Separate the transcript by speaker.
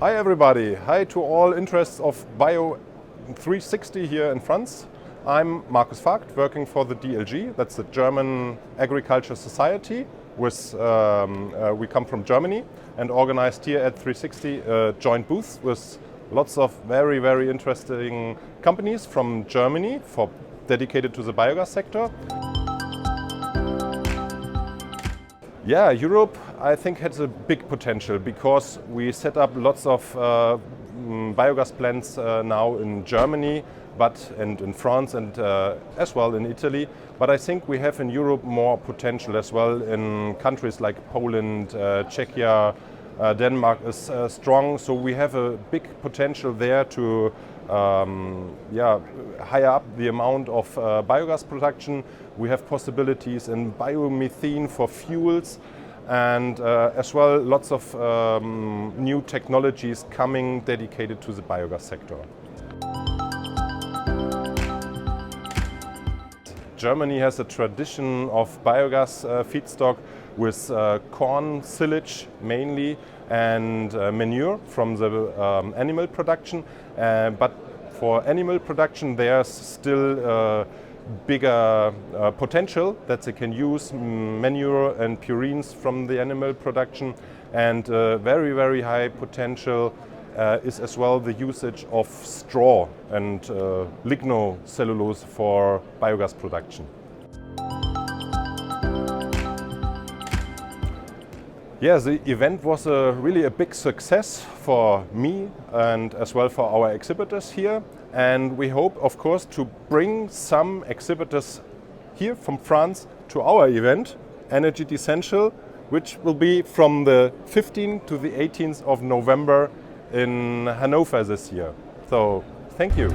Speaker 1: Hi everybody, hi to all interests of Bio360 here in France. I'm Markus Vogt, working for the DLG, that's the German Agriculture Society. We come from Germany and organized here at 360 a joint booth with lots of very interesting companies from Germany dedicated to the biogas sector. Yeah, Europe I think has a big potential because we set up lots of biogas plants now in Germany and in France and as well in Italy. But I think we have in Europe more potential as well in countries like Poland, Czechia, Denmark is strong. So we have a big potential there to higher up the amount of biogas production. We have possibilities in biomethane for fuels and as well lots of new technologies coming dedicated to the biogas sector. Germany has a tradition of biogas feedstock with corn silage mainly and manure from the animal production. But for animal production there's still bigger potential that they can use manure and purines from the animal production, and very high potential is as well the usage of straw and lignocellulose for biogas production. Yeah, the event was really a big success for me and as well for our exhibitors here. And we hope, of course, to bring some exhibitors here from France to our event, Energy Essential, which will be from the 15th to the 18th of November in Hanover this year. So, thank you.